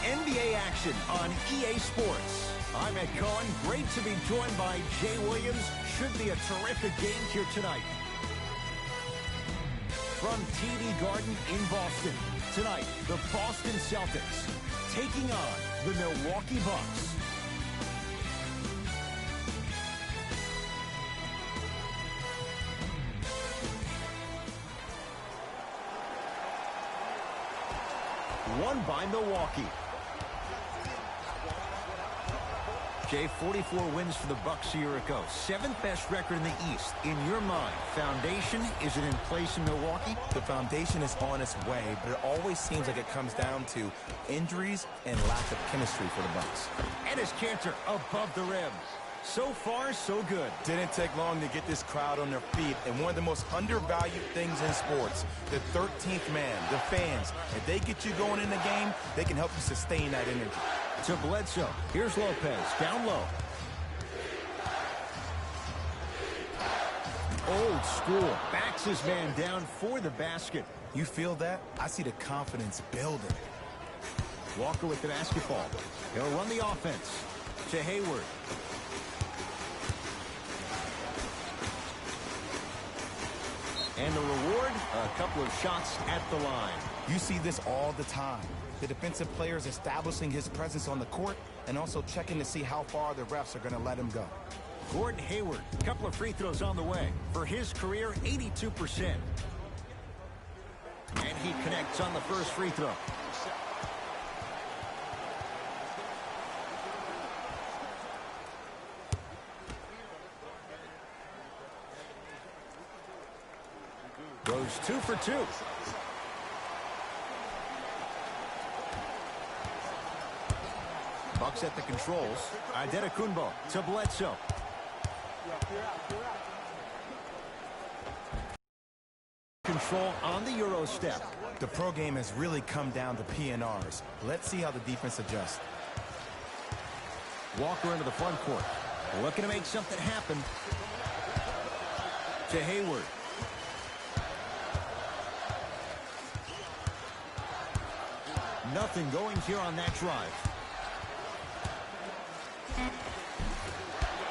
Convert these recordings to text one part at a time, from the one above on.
NBA action on EA Sports. I'm Ed Cohen. Great to be joined by Jay Williams. Should be a terrific game here tonight. From TD Garden in Boston, tonight, the Boston Celtics taking on the Milwaukee Bucks. Won by Milwaukee. Jay, 44 wins for the Bucks a year ago. 7th best record in the East. In your mind, foundation, is it in place in Milwaukee? The foundation is on its way, but it always seems like it comes down to injuries and lack of chemistry for the Bucks. And his canter above the rim. So far, so good. Didn't take long to get this crowd on their feet, and one of the most undervalued things in sports, the 13th man, the fans. If they get you going in the game, they can help you sustain that energy. To Bledsoe. Here's Lopez. Down low. Old school. Backs his man down for the basket. You feel that? I see the confidence building. Walker with the basketball. He'll run the offense. To Hayward. And the reward, a couple of shots at the line. You see this all the time. The defensive players establishing his presence on the court and also checking to see how far the refs are going to let him go. Gordon Hayward, a couple of free throws on the way. For his career, 82%. And he connects on the first free throw. Goes 2 for 2. Bucks at the controls. Antetokounmpo to Bledsoe. Control on the Euro step. The pro game has really come down to PNRs. Let's see how the defense adjusts. Walker into the front court. Looking to make something happen. To Hayward. Nothing going here on that drive.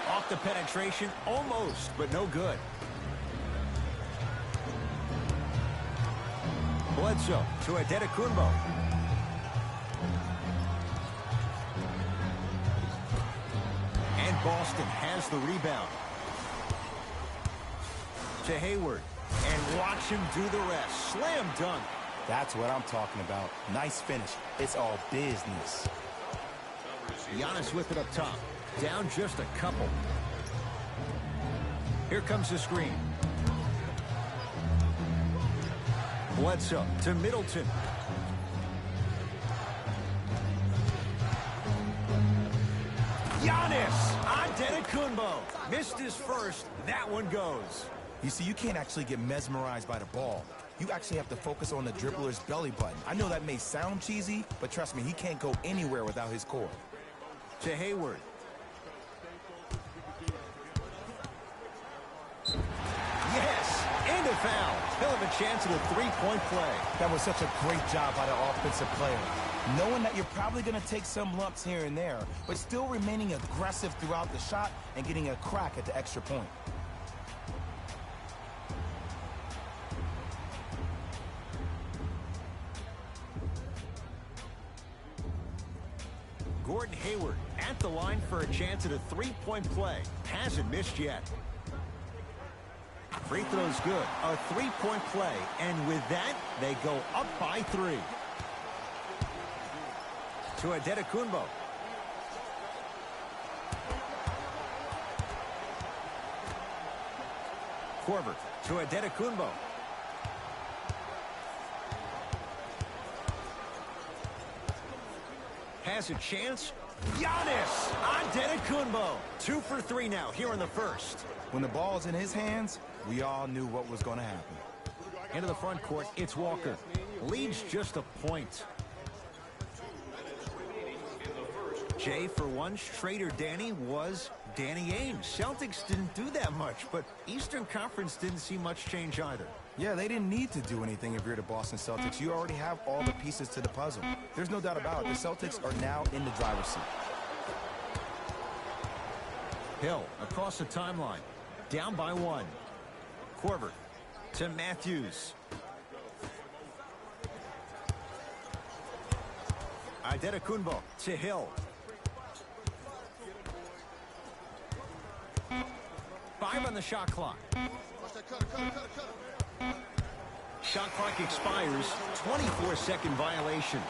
Off the penetration, almost, but no good. Bledsoe to Antetokounmpo. And Boston has the rebound. To Hayward. And watch him do the rest. Slam dunk. That's what I'm talking about. Nice finish. It's all business. Giannis with it up top. Down just a couple. Here comes the screen. Bledsoe to Middleton. Giannis Antetokounmpo missed his first. That one goes. You see, you can't actually get mesmerized by the ball. You actually have to focus on the dribbler's belly button. I know that may sound cheesy, but trust me, he can't go anywhere without his core. To Hayward. Yes, and a foul. He'll have a chance at a three-point play. That was such a great job by the offensive player. Knowing that you're probably going to take some lumps here and there, but still remaining aggressive throughout the shot and getting a crack at the extra point. Gordon Hayward at the line for a chance at a three-point play. Hasn't missed yet. Free throw's good. A three-point play. And with that, they go up by 3. To Antetokounmpo. Korver to Antetokounmpo. Has a chance. Giannis Antetokounmpo. 2 for 3 now here in the first. When the ball's in his hands, we all knew what was going to happen. Into the front court, it's Walker. Leads just a point. Jay, for once, Trader Danny was Danny Ainge. Celtics didn't do that much, but Eastern Conference didn't see much change either. Yeah, they didn't need to do anything if you're the Boston Celtics. You already have all the pieces to the puzzle. There's no doubt about it. The Celtics are now in the driver's seat. Hill across the timeline. Down by 1. Korver to Matthews. Antetokounmpo to Hill. 5 on the shot clock. Shot clock expires. 24-second violation.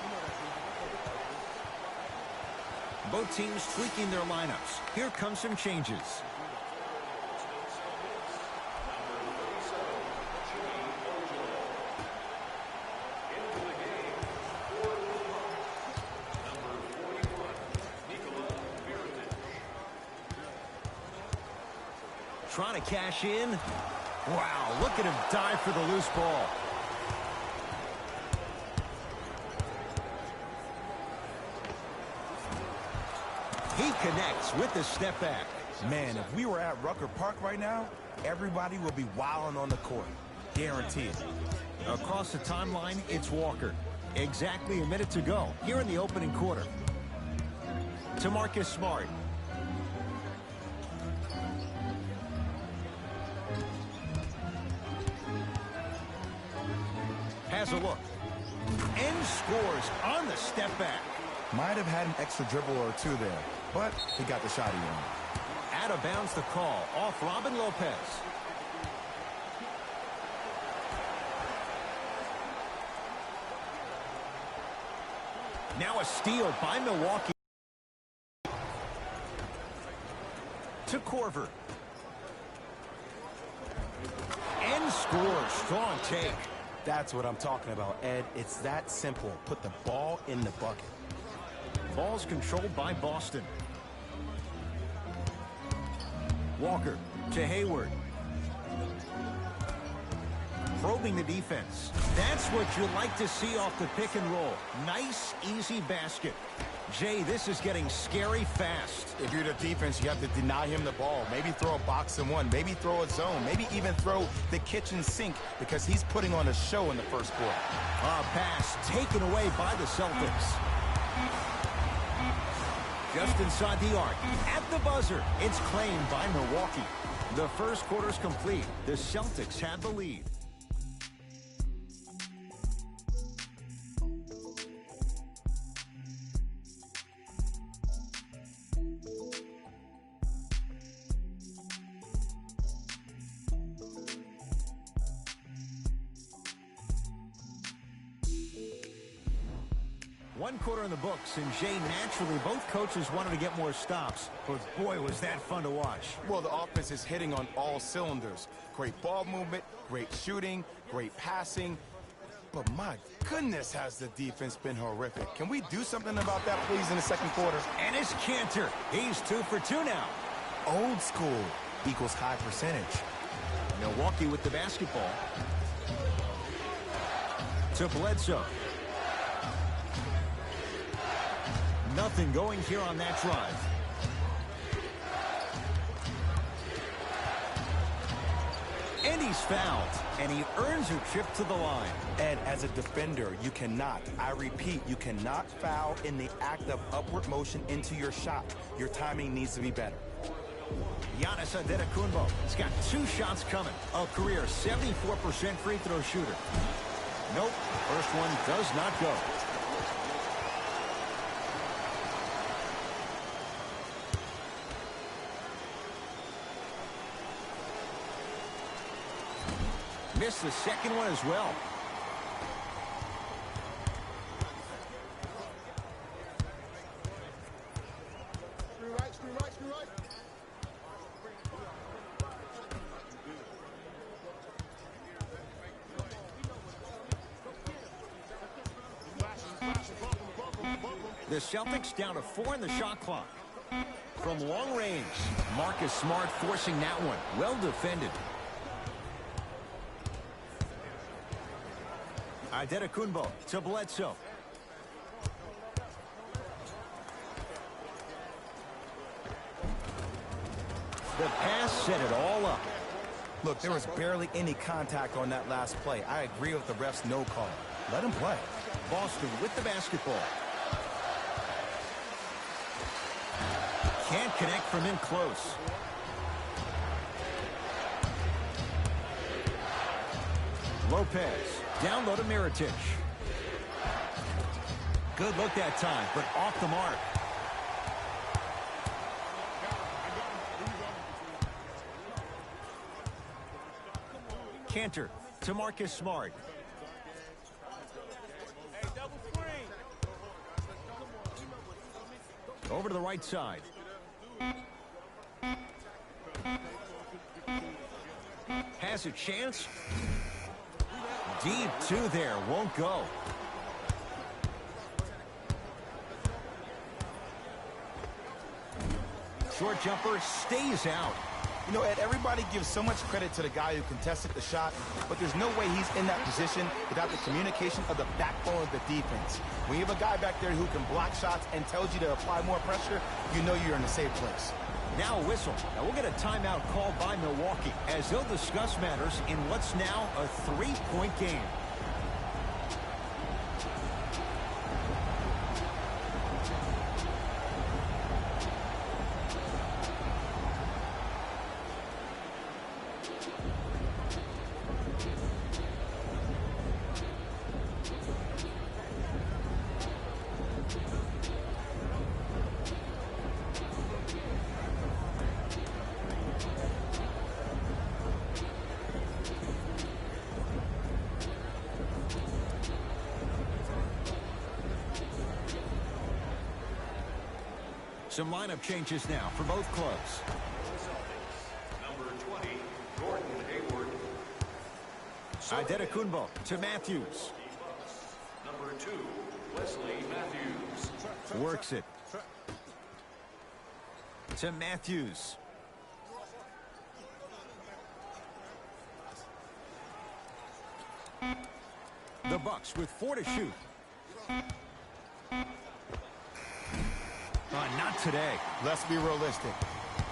Both teams tweaking their lineups. Here come some changes. Trying to cash in. Wow, look at him dive for the loose ball. He connects with the step back. Man, if we were at Rucker Park right now, everybody would be wilding on the court. Guaranteed. Across the timeline, it's Walker. Exactly a minute to go here in the opening quarter. To Marcus Smart. Has a look. And scores on the step back. Might have had an extra dribble or two there, but he got the shot he wanted. Out of bounds the call off Robin Lopez. Now a steal by Milwaukee. To Korver. And scores. Strong take. That's what I'm talking about, Ed. It's that simple. Put the ball in the bucket. Ball's controlled by Boston. Walker to Hayward. Probing the defense. That's what you like to see off the pick and roll. Nice, easy basket. Jay, this is getting scary fast. If you're the defense, you have to deny him the ball. Maybe throw a box and one. Maybe throw a zone. Maybe even throw the kitchen sink because he's putting on a show in the first quarter. A pass taken away by the Celtics. Just inside the arc. At the buzzer, it's claimed by Milwaukee. The first quarter's complete. The Celtics have the lead. One quarter in the books, and Jay, naturally, both coaches wanted to get more stops. But boy, was that fun to watch. Well, the offense is hitting on all cylinders. Great ball movement, great shooting, great passing. But my goodness, has the defense been horrific. Can we do something about that, please, in the second quarter? And it's Cantor. He's 2 for 2 now. Old school equals high percentage. Milwaukee with the basketball. To Bledsoe. Nothing going here on that drive. And he's fouled. And he earns a trip to the line. And as a defender, you cannot, I repeat, you cannot foul in the act of upward motion into your shot. Your timing needs to be better. Giannis Antetokounmpo. He's got 2 shots coming. A career 74% free throw shooter. Nope. First one does not go. Missed the second one as well. Screw right. The Celtics down to 4 in the shot clock. From long range, Marcus Smart forcing that one. Well defended. Antetokounmpo to Bledsoe. The pass set it all up. Look, there was barely any contact on that last play. I agree with the ref's no call. Let him play. Boston with the basketball. Can't connect from in close. Lopez. Down low to Mirotic. Good look that time, but off the mark. Cantor to Marcus Smart. Over to the right side. Has a chance. Deep two there. Won't go. Short jumper stays out. You know, Ed, everybody gives so much credit to the guy who contested the shot, but there's no way he's in that position without the communication of the backbone of the defense. When you have a guy back there who can block shots and tells you to apply more pressure, you know you're in a safe place. Now a whistle. Now we'll get a timeout called by Milwaukee as they'll discuss matters in what's now a three-point game. Some lineup changes now for both clubs. Number 20, Gordon Hayward. Antetokounmpo to Matthews. Number 2, Wesley Matthews. Works it. To Matthews. The Bucks with 4 to shoot. Not today. Let's be realistic.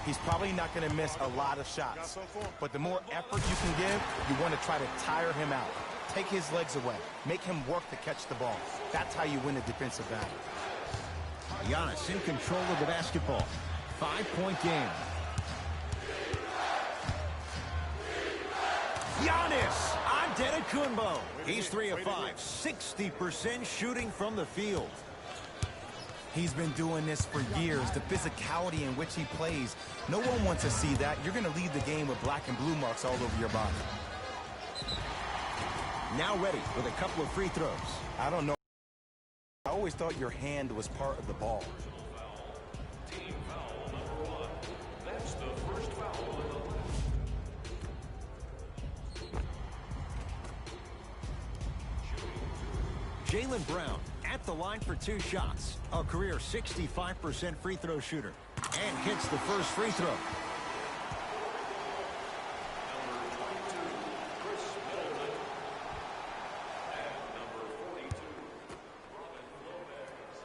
He's probably not going to miss a lot of shots. But the more effort you can give, you want to try to tire him out. Take his legs away. Make him work to catch the ball. That's how you win a defensive battle. Giannis in control of the basketball. 5-point game. Giannis Antetokounmpo. He's 3 of 5. 60% shooting from the field. He's been doing this for years. The physicality in which he plays. No one wants to see that. You're going to leave the game with black and blue marks all over your body. Now ready with a couple of free throws. I don't know. I always thought your hand was part of the ball. Team foul number 1. That's the first foul of the Jaylen Brown at the line for 2 shots. A career 65% free throw shooter. And hits the first free throw. number 22, Chris Middleton. And number 42, Robin Lopez.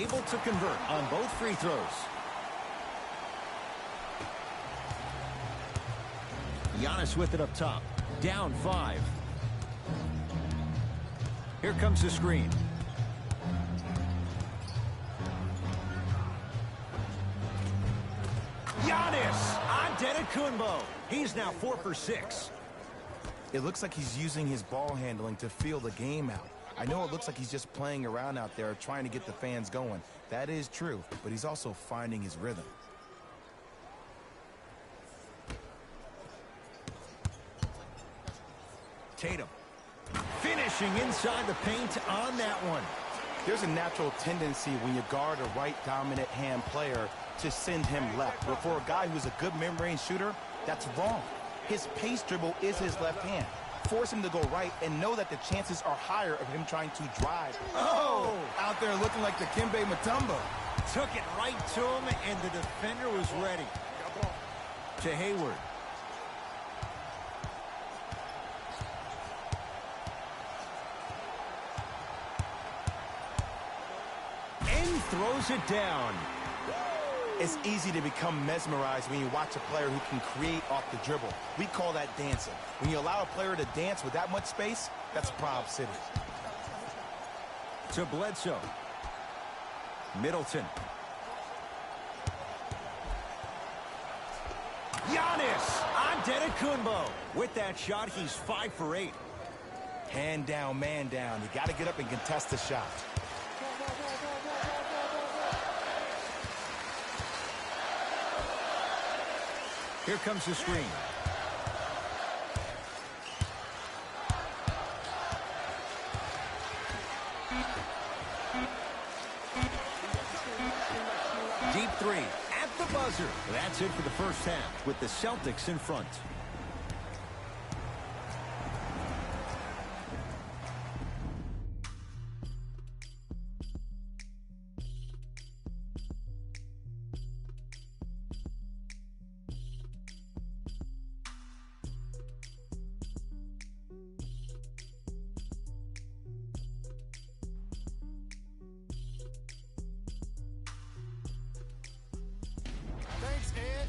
Able to convert on both free throws. Giannis with it up top. Down 5. Here comes the screen. Giannis Antetokounmpo. He's now 4 for 6. It looks like he's using his ball handling to feel the game out. I know it looks like he's just playing around out there trying to get the fans going. That is true, but he's also finding his rhythm. Tatum. Finishing inside the paint on that one. There's a natural tendency when you guard a right dominant hand player to send him left. But for a guy who's a good mid-range shooter, that's wrong. His pace dribble is his left hand. Force him to go right and know that the chances are higher of him trying to drive. Oh, out there looking like the Dikembe Mutombo. Took it right to him, and the defender was ready. To Hayward. And throws it down. It's easy to become mesmerized when you watch a player who can create off the dribble. We call that dancing. When you allow a player to dance with that much space, that's Prob City. To Bledsoe. Middleton. Giannis Antetokounmpo. With that shot, he's 5 for 8. Hand down, man down. You got to get up and contest the shot. Here comes the screen. Deep three at the buzzer. That's it for the first half with the Celtics in front. Thanks, Ed.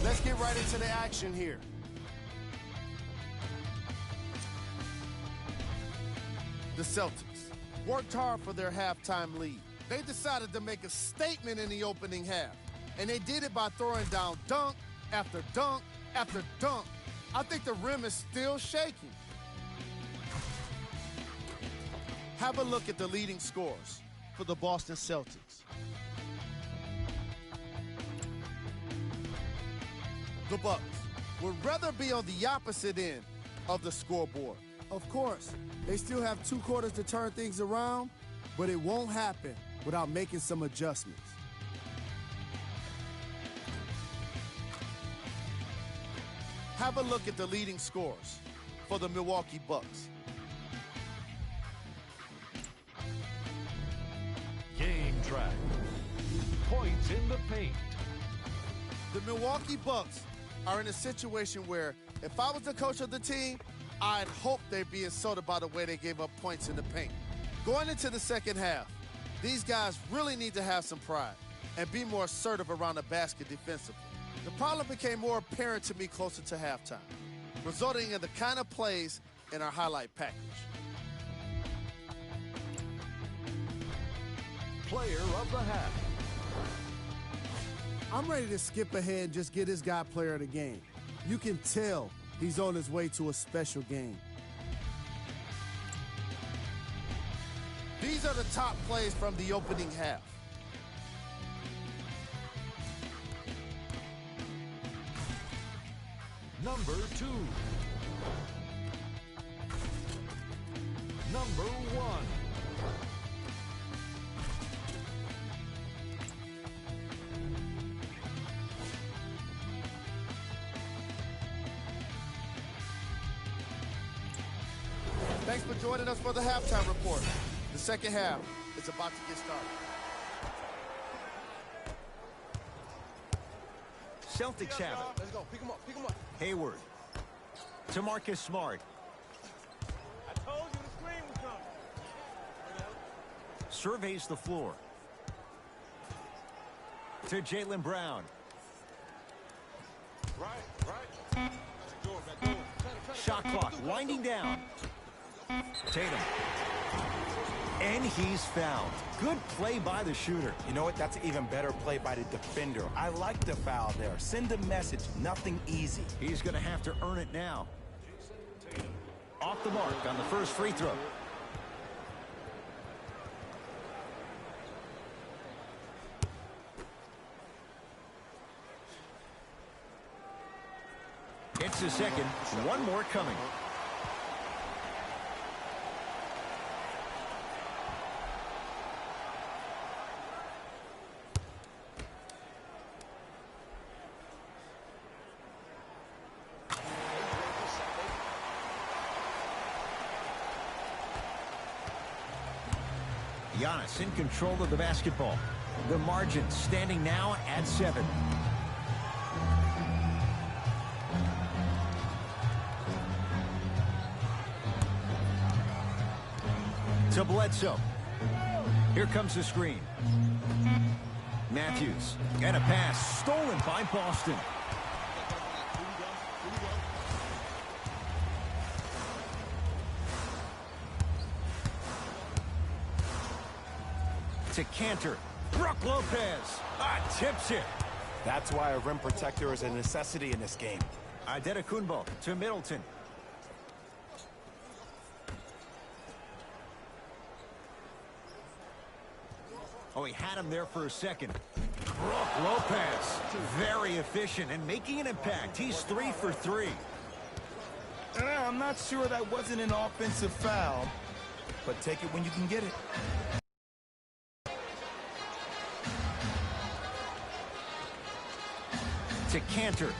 Let's get right into the action here. The Celtics worked hard for their halftime lead. They decided to make a statement in the opening half, and they did it by throwing down dunk after dunk after dunk. I think the rim is still shaking. Have a look at the leading scores for the Boston Celtics. The Bucks would rather be on the opposite end of the scoreboard. Of course, they still have 2 quarters to turn things around, but it won't happen without making some adjustments. Have a look at the leading scores for the Milwaukee Bucks. Game track. Points in the paint. The Milwaukee Bucks are in a situation where if I was the coach of the team, I'd hope they'd be insulted by the way they gave up points in the paint. Going into the second half, these guys really need to have some pride and be more assertive around the basket defensively. The problem became more apparent to me closer to halftime, resulting in the kind of plays in our highlight package. Player of the half. I'm ready to skip ahead and just get this guy player of the game. You can tell he's on his way to a special game. These are the top plays from the opening half. Number 2. Number 1. Thanks for joining us for the halftime report. The second half is about to get started. Celtics have it. Let's go. Pick him up. Pick him up. Hayward. To Marcus Smart. I told you the screen was coming. Surveys the floor. To Jaylen Brown. Right. Shot clock winding down. Tatum. And he's fouled. Good play by the shooter. You know what? That's an even better play by the defender. I like the foul there. Send a message. Nothing easy. He's going to have to earn it now. Off the mark on the first free throw. It's the second. One more coming. Giannis in control of the basketball. The margin standing now at 7. To Bledsoe. Here comes the screen. Matthews. And a pass stolen by Boston. To Cantor. Brook Lopez. Tips it. That's why a rim protector is a necessity in this game. Antetokounmpo to Middleton. Oh, he had him there for a second. Brook Lopez. Very efficient and making an impact. He's 3 for 3. I'm not sure that wasn't an offensive foul, but take it when you can get it. To Cantor.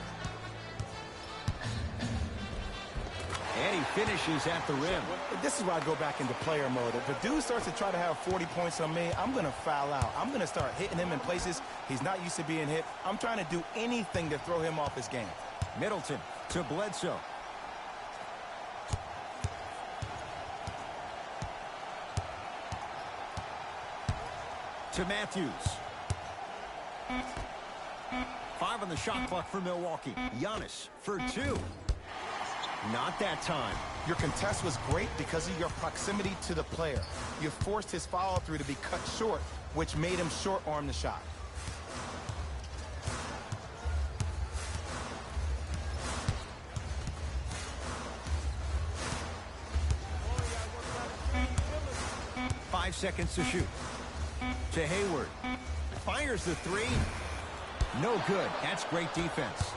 And he finishes at the rim. This is where I go back into player mode. If a dude starts to try to have 40 points on me, I'm going to foul out. I'm going to start hitting him in places he's not used to being hit. I'm trying to do anything to throw him off his game. Middleton to Bledsoe. To Matthews. 5 on the shot clock for Milwaukee. Giannis for 2. Not that time. Your contest was great because of your proximity to the player. You forced his follow-through to be cut short, which made him short-arm the shot. Five seconds to shoot. To Hayward. Fires the 3. No good. That's great defense.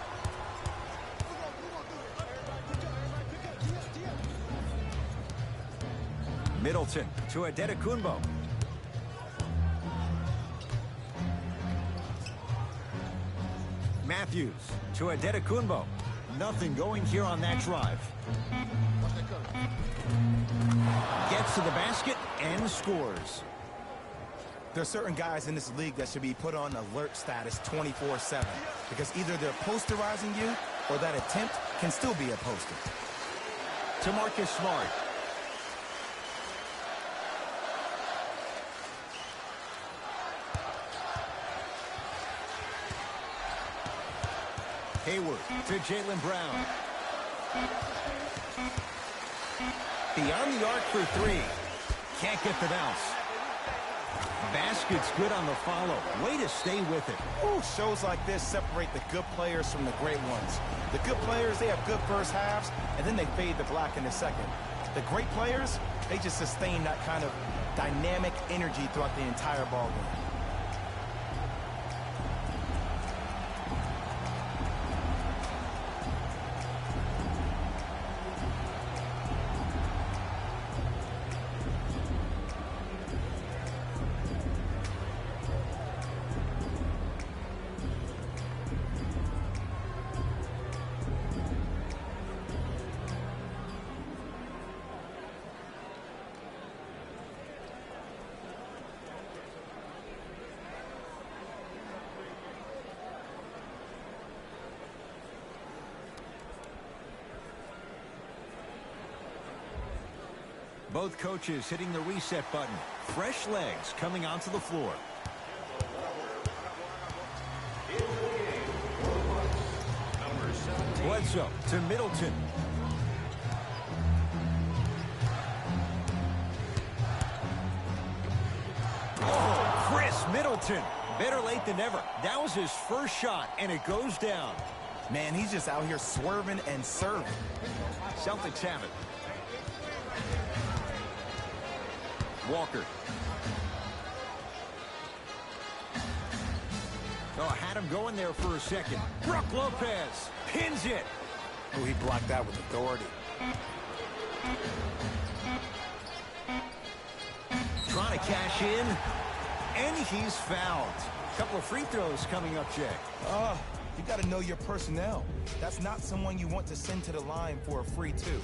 Middleton to Antetokounmpo. Matthews to Antetokounmpo. Nothing going here on that drive. Gets to the basket and scores. There are certain guys in this league that should be put on alert status 24/7 because either they're posterizing you or that attempt can still be a poster. To Marcus Smart. Hayward to Jaylen Brown. Beyond the arc for 3. Can't get the bounce. Basket's good on the follow. Way to stay with it. Ooh, shows like this separate the good players from the great ones. The good players, they have good first halves, and then they fade to black in the second. The great players, they just sustain that kind of dynamic energy throughout the entire ball game. Both coaches hitting the reset button. Fresh legs coming onto the floor. Bledsoe to Middleton. Oh, Chris Middleton. Better late than never. That was his first shot, and it goes down. Man, he's just out here swerving and serving. Celtics have it. Walker. Oh, had him going there for a second. Brook Lopez pins it. Oh, he blocked that with authority. Trying to cash in, and he's fouled. A couple of free throws coming up, Jay. You got to know your personnel. That's not someone you want to send to the line for a free 2.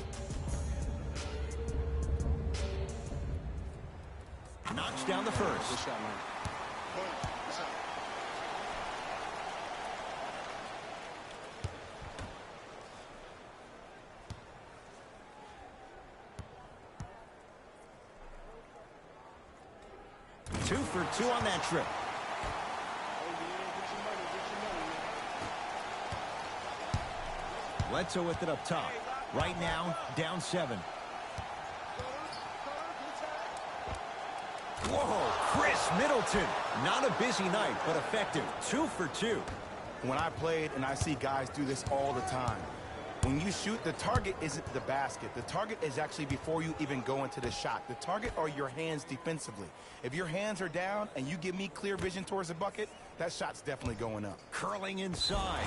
Knocks down the first. Good shot, man. Two for 2 on that trip. Bledsoe with it up top. Right now, down 7. Whoa, Chris Middleton. Not a busy night, but effective. 2 for 2. When I played, and I see guys do this all the time, when you shoot, the target isn't the basket. The target is actually before you even go into the shot. The target are your hands defensively. If your hands are down and you give me clear vision towards the bucket, that shot's definitely going up. Curling inside.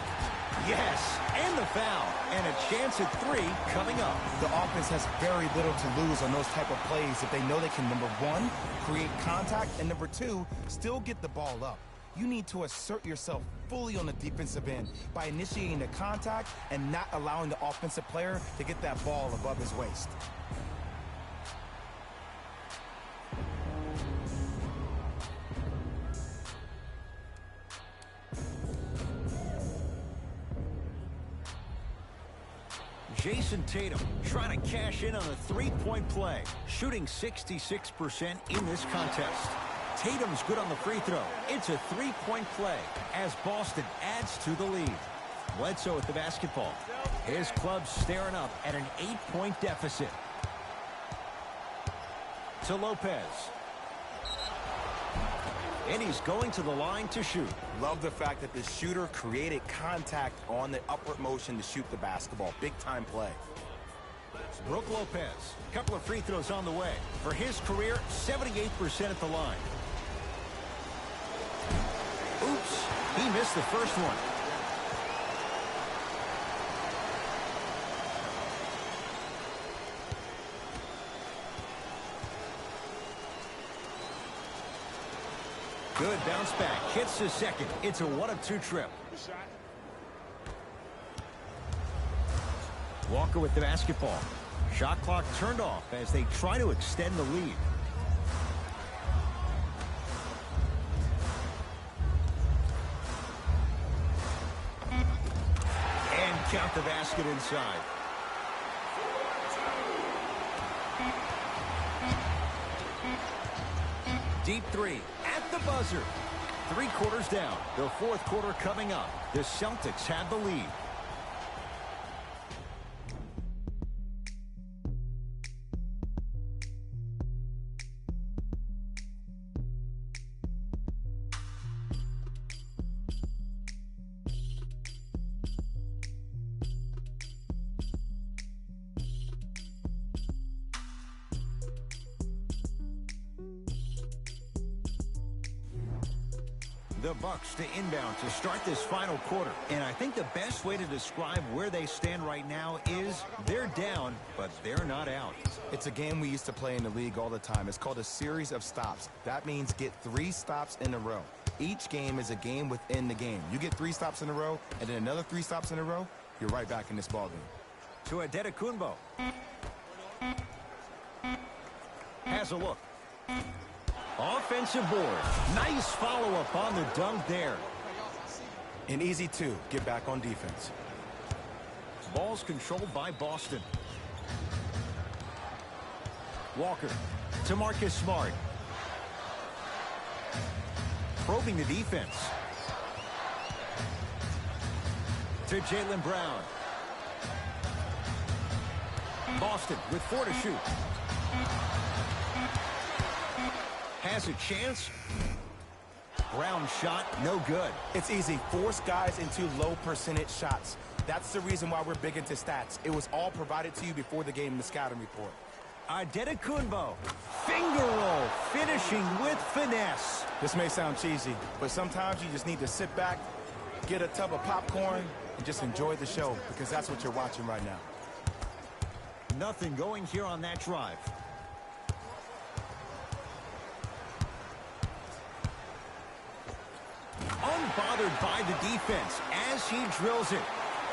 Yes, and the foul. And a chance at 3 coming up. The offense has very little to lose on those type of plays if they know they can, number 1, create contact, and number 2, still get the ball up. You need to assert yourself fully on the defensive end by initiating the contact and not allowing the offensive player to get that ball above his waist. Jason Tatum trying to cash in on a 3-point play, shooting 66% in this contest. Tatum's good on the free throw. It's a 3-point play as Boston adds to the lead. Bledsoe with the basketball. His club's staring up at an 8-point deficit. To Lopez. And he's going to the line to shoot. Love the fact that the shooter created contact on the upward motion to shoot the basketball. Big-time play. Brook Lopez. Couple of free throws on the way. For his career, 78% at the line. Oops, he missed the first one. Good bounce back. Hits the second. It's a 1 of 2 trip. Walker with the basketball. Shot clock turned off as they try to extend the lead. And count the basket inside. Deep 3 at the buzzer. 3 quarters down. The 4th quarter coming up. The Celtics have the lead. The Bucks to inbound to start this final quarter. And I think the best way to describe where they stand right now is they're down, but they're not out. It's a game we used to play in the league all the time. It's called a series of stops. That means get 3 stops in a row. Each game is a game within the game. You get 3 stops in a row, and then another 3 stops in a row, you're right back in this ballgame. To Antetokounmpo. Has a look. Offensive board. Nice follow-up on the dunk there. And easy, too. Get back on defense. Ball's controlled by Boston. Walker to Marcus Smart. Probing the defense. To Jaylen Brown. Boston with 4 to shoot. Has a chance. Brown shot, no good. It's easy. Force guys into low percentage shots. That's the reason why we're big into stats. It was all provided to you before the game in the scouting report. Antetokounmpo, finger roll, finishing with finesse. This may sound cheesy, but sometimes you just need to sit back, get a tub of popcorn, and just enjoy the show, because that's what you're watching right now. Nothing going here on that drive. Unbothered by the defense as he drills it.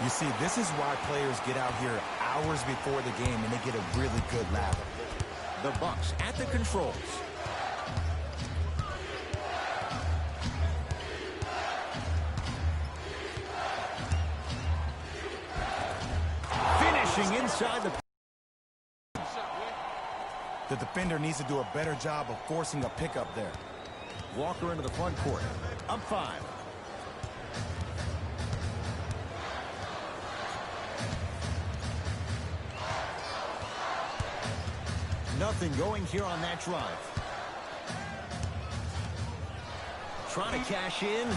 You see, this is why players get out here hours before the game and they get a really good lather. The Bucks at the controls. Finishing inside the... The defender needs to do a better job of forcing a pickup there. Walker into the front court. Up 5. Nothing going here on that drive. Trying to cash in.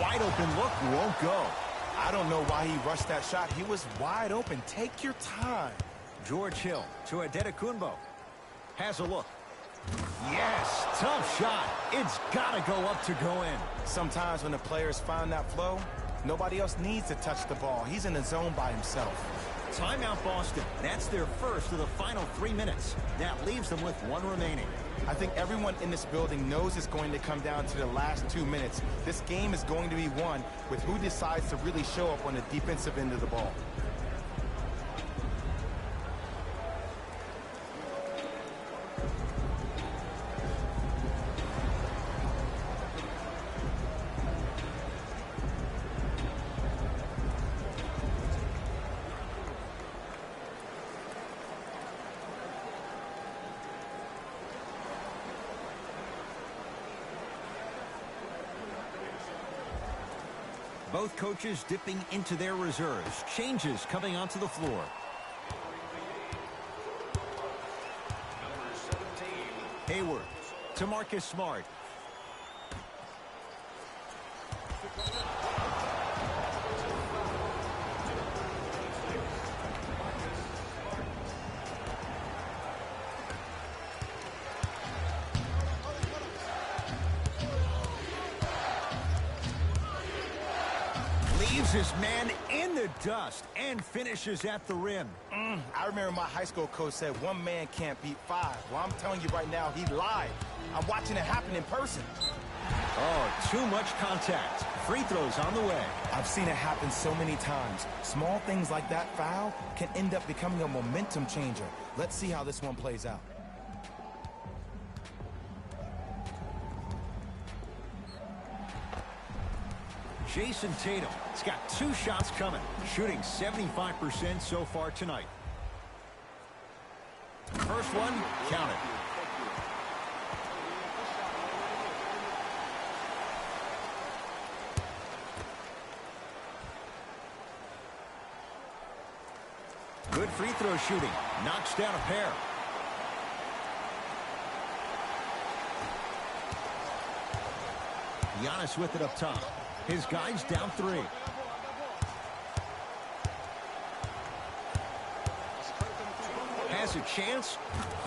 Wide open look, won't go. I don't know why he rushed that shot. He was wide open. Take your time. George Hill to Adetokunbo. Has a look. Yes, tough shot. It's got to go up to go in. Sometimes when the players find that flow, nobody else needs to touch the ball. He's in the zone by himself. Timeout Boston. That's their first of the final 3 minutes. That leaves them with one remaining. I think everyone in this building knows it's going to come down to the last 2 minutes. This game is going to be won with who decides to really show up on the defensive end of the ball. Both coaches dipping into their reserves. Changes coming onto the floor. Hayward to Marcus Smart. Leaves his man in the dust and finishes at the rim. I remember my high school coach said one man can't beat five. Well, I'm telling you right now, he lied. I'm watching it happen in person. Oh, too much contact. Free throws on the way. I've seen it happen so many times. Small things like that foul can end up becoming a momentum changer. Let's see how this one plays out. Jason Tatum has got 2 shots coming, shooting 75% so far tonight. First one, counted. Good free throw shooting. Knocks down a pair. Giannis with it up top. His guys down 3. Has a chance.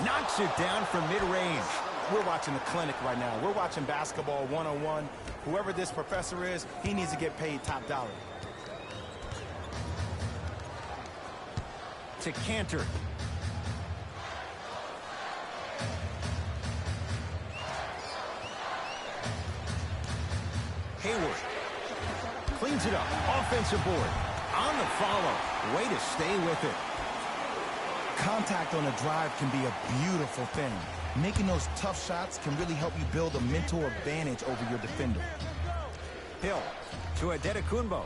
Knocks it down from mid-range. We're watching a clinic right now. We're watching basketball 101. Whoever this professor is, he needs to get paid top dollar. To Cantor. Hayward. Cleans it up. Offensive board. On the follow. Way to stay with it. Contact on a drive can be a beautiful thing. Making those tough shots can really help you build a mental advantage over your defender. Hill to Adetokunbo.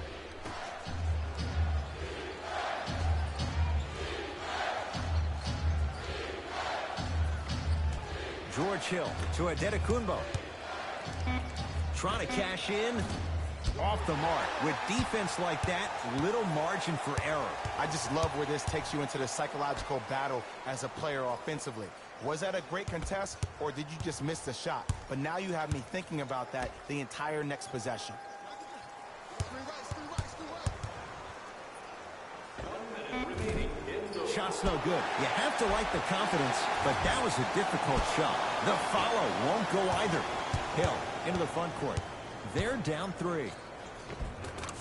George Hill to Adetokunbo. Trying to cash in. Off the mark. With defense like that, little margin for error. I just love where this takes you into the psychological battle as a player offensively. Was that a great contest, or did you just miss the shot? But now you have me thinking about that the entire next possession. Shot's no good. You have to like the confidence, but that was a difficult shot. The follow won't go either. Hill into the front court. They're down 3.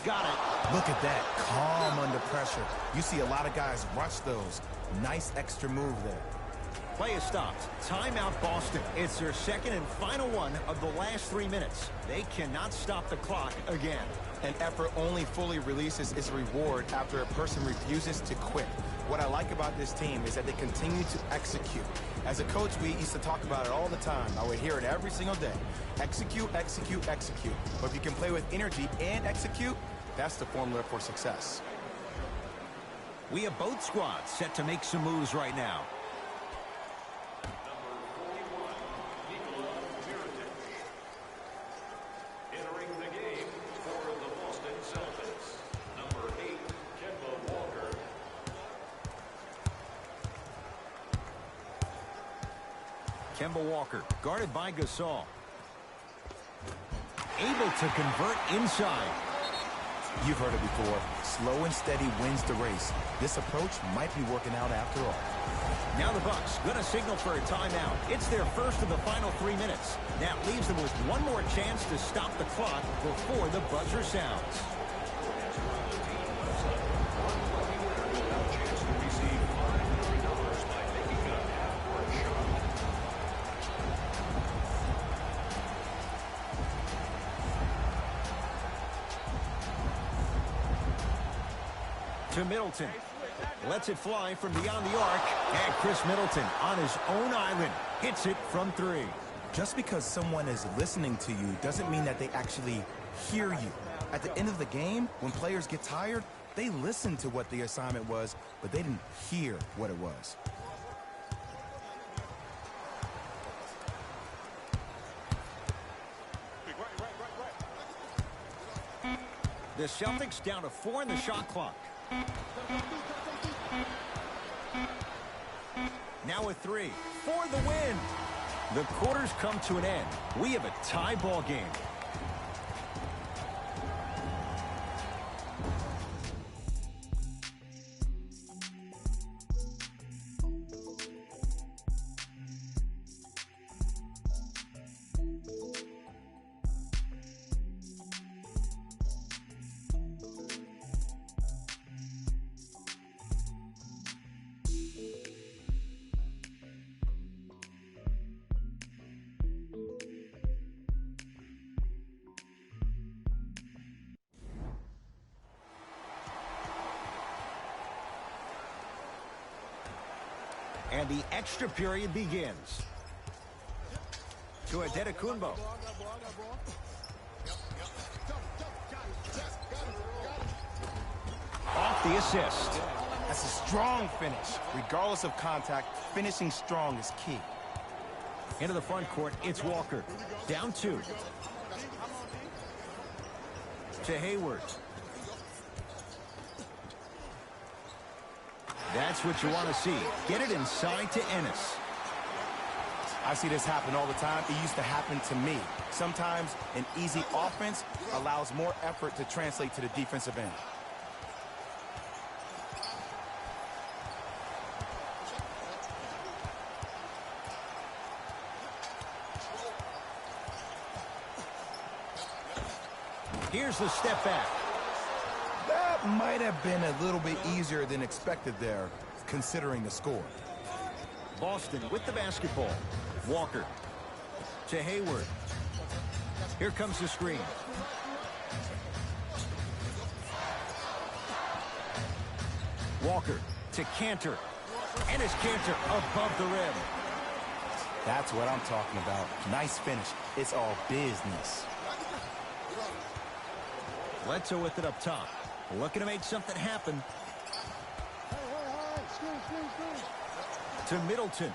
Got it. Look at that. Calm under pressure. You see a lot of guys rush those. Nice extra move there. Play is stopped. Timeout Boston. It's their second and final one of the last 3 minutes. They cannot stop the clock again. An effort only fully releases its reward after a person refuses to quit. What I like about this team is that they continue to execute. As a coach, we used to talk about it all the time. I would hear it every single day. Execute, execute, execute. But if you can play with energy and execute, that's the formula for success. We have both squads set to make some moves right now. Entering the game for the Boston Celtics, number 8, Kemba Walker. Kemba Walker, guarded by Gasol. Able to convert inside. You've heard it before. Slow and steady wins the race. This approach might be working out after all. Now the Bucks going to signal for a timeout. It's their first of the final 3 minutes. That leaves them with one more chance to stop the clock before the buzzer sounds. To Middleton. Lets it fly from beyond the arc. And Chris Middleton on his own island hits it from 3. Just because someone is listening to you doesn't mean that they actually hear you. At the end of the game, when players get tired, they listen to what the assignment was, but they didn't hear what it was. The Celtics down to 4 in the shot clock. Now a 3 for the win. The quarters come to an end. We have a tie ball game. And the extra period begins. To Adetokunbo. Off the assist. That's a strong finish. Regardless of contact, finishing strong is key. Into the front court, it's Walker. Down 2. To Hayward. That's what you want to see. Get it inside to Ennis. I see this happen all the time. It used to happen to me. Sometimes an easy offense allows more effort to translate to the defensive end. Here's the step back. That might have been a little bit easier than expected there, considering the score. Boston with the basketball. Walker to Hayward. Here comes the screen. Walker to Cantor. And it's Cantor above the rim. That's what I'm talking about. Nice finish. It's all business. Bledsoe with it up top. Looking to make something happen. To Middleton.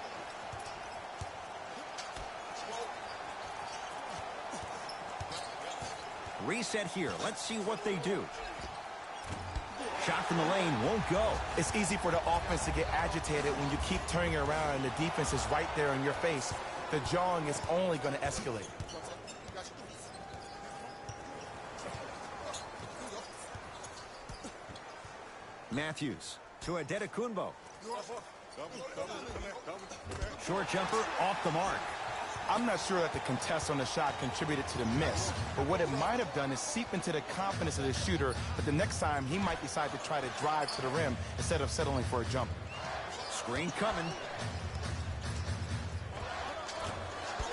Reset here. Let's see what they do. Shot from the lane won't go. It's easy for the offense to get agitated when you keep turning it around and the defense is right there in your face. The jawing is only going to escalate. Matthews to Adetokunbo. Short jumper off the mark. I'm not sure that the contest on the shot contributed to the miss, but what it might have done is seep into the confidence of the shooter, but the next time he might decide to try to drive to the rim instead of settling for a jump. Screen coming.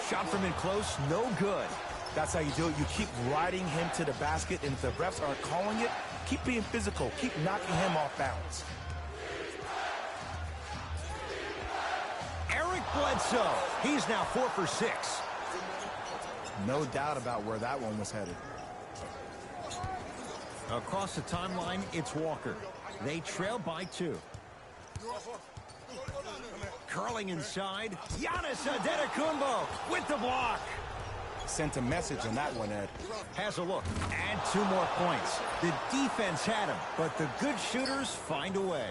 Shot from in close, no good. That's how you do it. You keep riding him to the basket, and if the refs aren't calling it, keep being physical. Keep knocking him off balance. Bledsoe. He's now 4 for 6. No doubt about where that one was headed. Across the timeline, it's Walker. They trail by 2. Curling inside. Giannis Adetokunbo with the block. Sent a message on that one, Ed. Has a look. And 2 more points. The defense had him, but the good shooters find a way.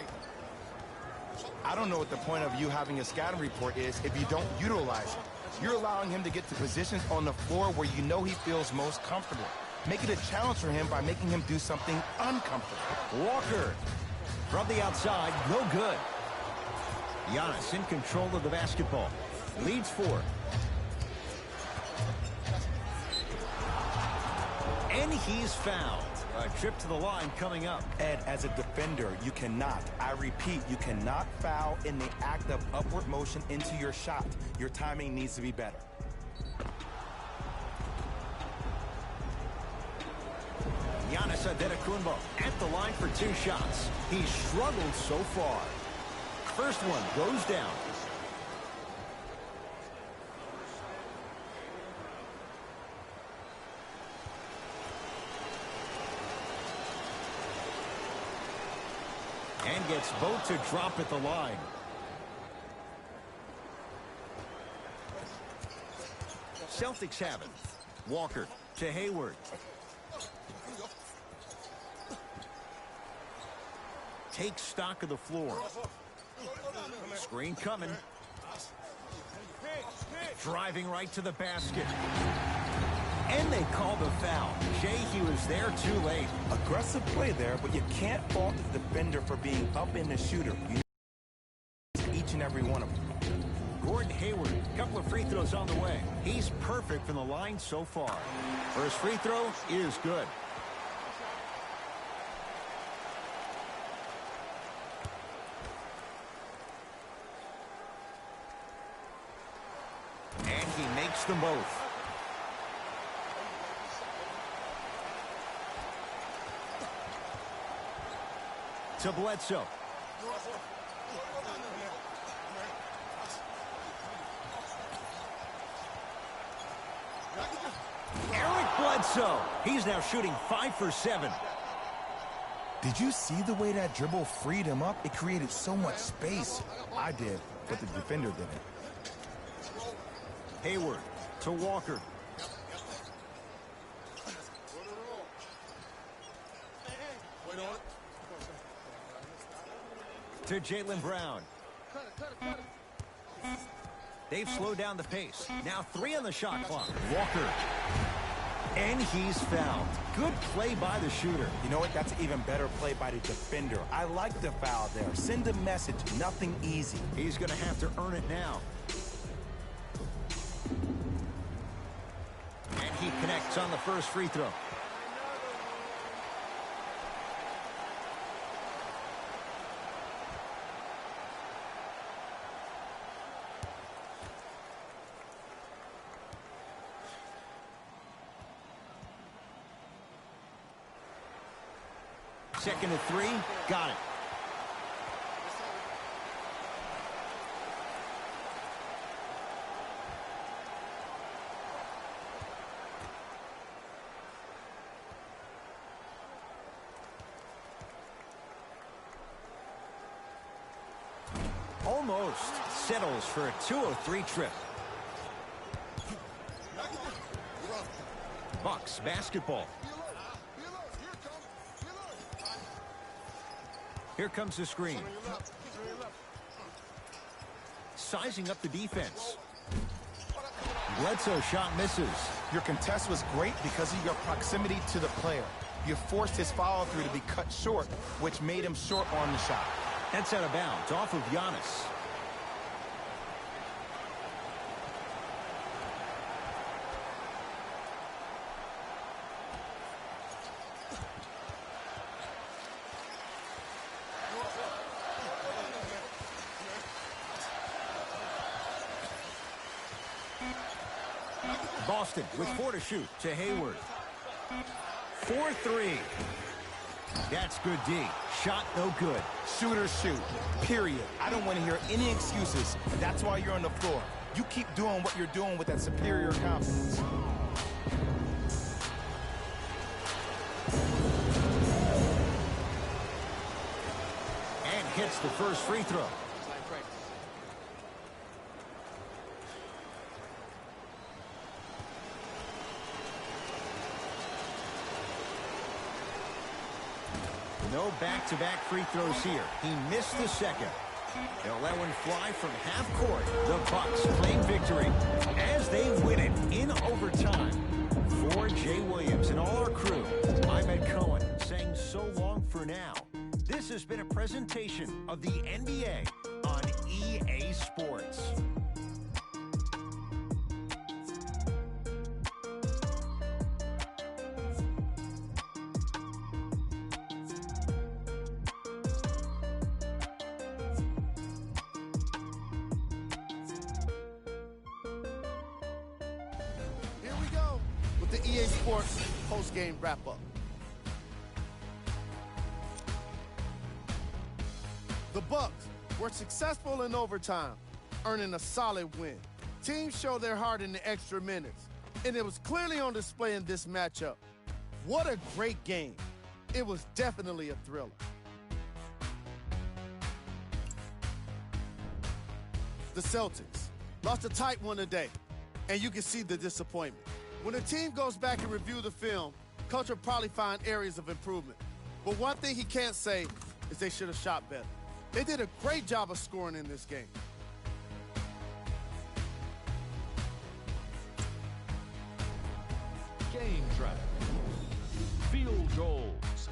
I don't know what the point of you having a scouting report is if you don't utilize it. You're allowing him to get to positions on the floor where you know he feels most comfortable. Make it a challenge for him by making him do something uncomfortable. Walker from the outside, no good. Giannis in control of the basketball. Leads 4. And he's fouled. A trip to the line coming up. Ed, as a defender, you cannot, I repeat, you cannot foul in the act of upward motion into your shot. Your timing needs to be better. Giannis Antetokounmpo at the line for 2 shots. He's struggled so far. First one goes down. And gets both to drop at the line. Celtics have it. Walker to Hayward. Takes stock of the floor. Screen coming. Driving right to the basket. And they call the foul. Jay, he was there too late. Aggressive play there, but you can't fault the defender for being up in the shooter. You need each and every one of them. Gordon Hayward, a couple of free throws on the way. He's perfect from the line so far. First free throw is good. And he makes them both. To Bledsoe. Eric Bledsoe. He's now shooting 5 for 7. Did you see the way that dribble freed him up? It created so much space. I did, but the defender didn't. Hayward to Walker. To Jaylen Brown. They've slowed down the pace. Now 3 on the shot clock. Walker. And he's fouled. Good play by the shooter. You know what? That's an even better play by the defender. I like the foul there. Send a message. Nothing easy. He's going to have to earn it now. And he connects on the first free throw. Second to 3, got it. Almost settles for a 2-0-3 trip. Bucks basketball. Here comes the screen. Sizing up the defense. Bledsoe shot misses. Your contest was great because of your proximity to the player. You forced his follow-through to be cut short, which made him short on the shot. That's out of bounds, off of Giannis. Boston with 4 to shoot to Hayward. 4-3. That's good D. Shot no good. Shooters shoot, period. I don't want to hear any excuses. That's why you're on the floor. You keep doing what you're doing with that superior confidence. And hits the first free throw. No back-to-back free throws here. He missed the second. They'll let one fly from half court. The Bucks claim victory as they win it in overtime. For Jay Williams and all our crew, I'm Ed Cohen saying so long for now. This has been a presentation of the NBA on EA Sports. Here we go with the EA Sports post-game wrap-up. The Bucks were successful in overtime, earning a solid win. Teams showed their heart in the extra minutes, and it was clearly on display in this matchup. What a great game. It was definitely a thriller. The Celtics lost a tight one today, and you can see the disappointment. When a team goes back and review the film, coach will probably find areas of improvement. But one thing he can't say is they should have shot better. They did a great job of scoring in this game. Game track. Field goals.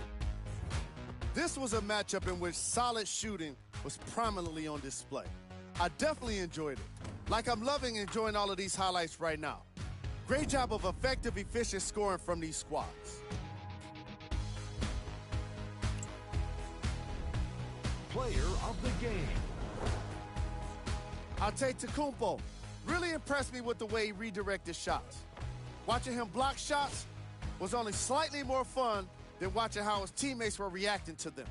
This was a matchup in which solid shooting was prominently on display. I definitely enjoyed it. Like I'm loving enjoying all of these highlights right now. Great job of effective, efficient scoring from these squads. Player of the game. I'll take Tacumpo. Really impressed me with the way he redirected shots. Watching him block shots was only slightly more fun than watching how his teammates were reacting to them.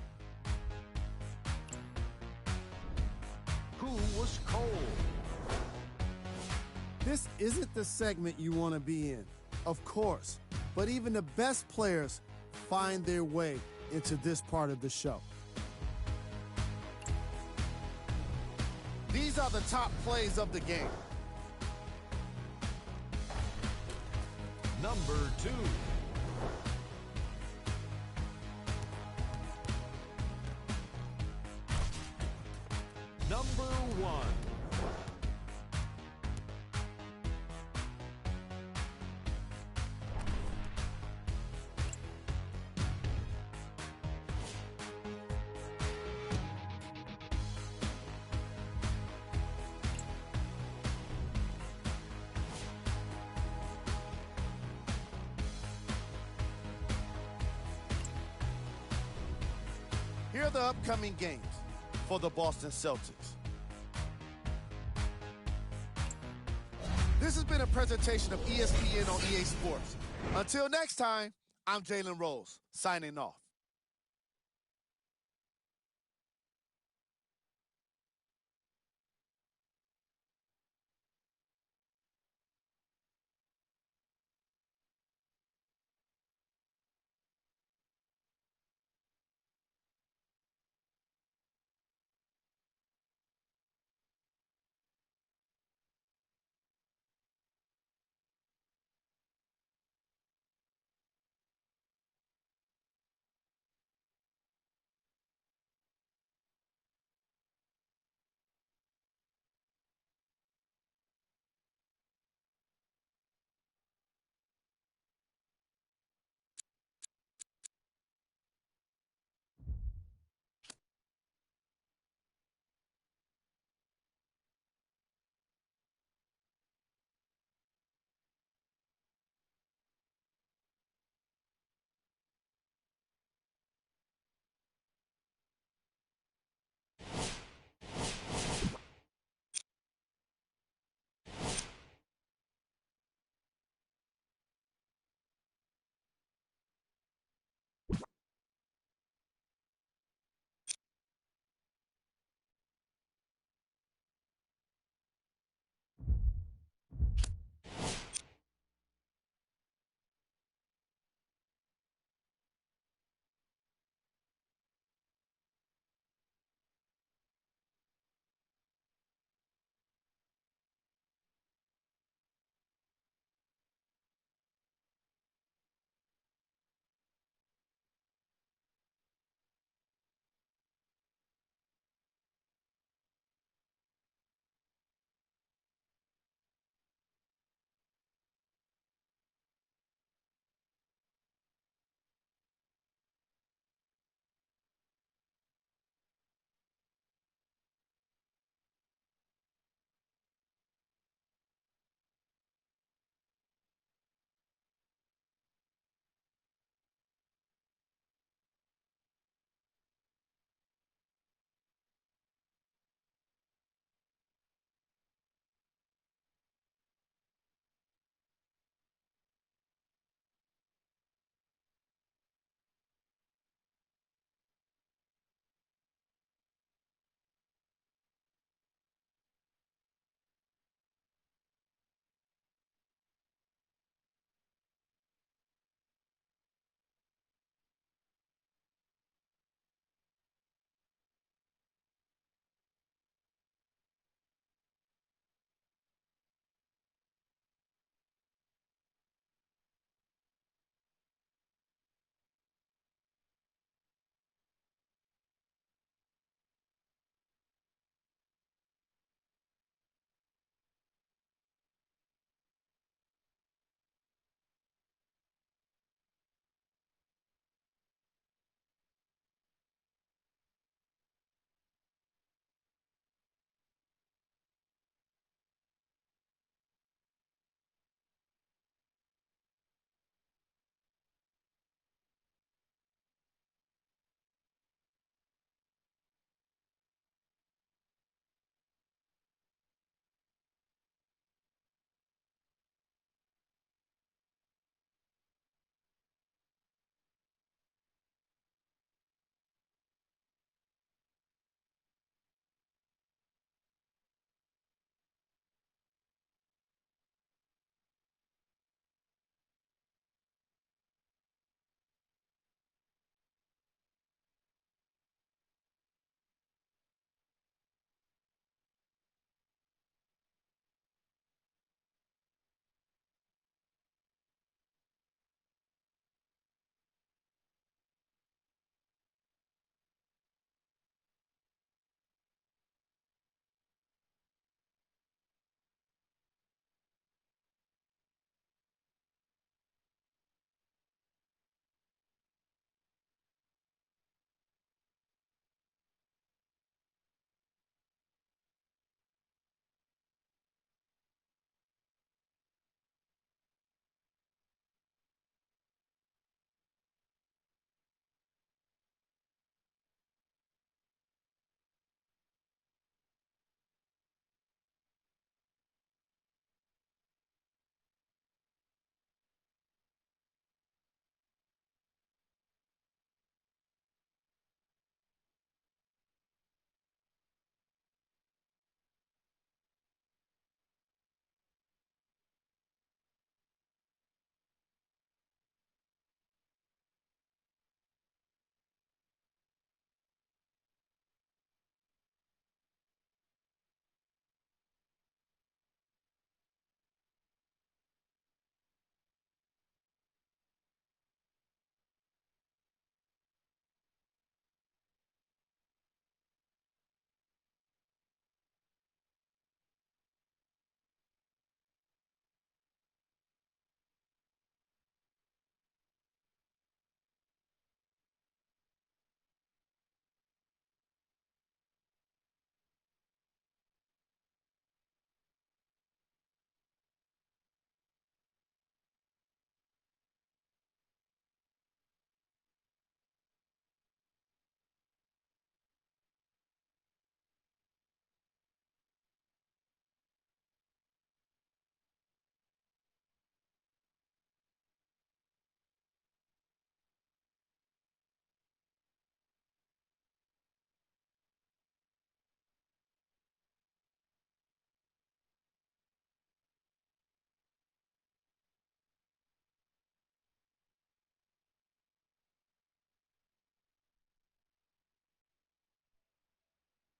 Who was cold? This isn't the segment you want to be in, of course, but even the best players find their way into this part of the show. These are the top plays of the game. Number 2. Number 1. Here are the upcoming games for the Boston Celtics. This has been a presentation of ESPN on EA Sports. Until next time, I'm Jalen Rose, signing off.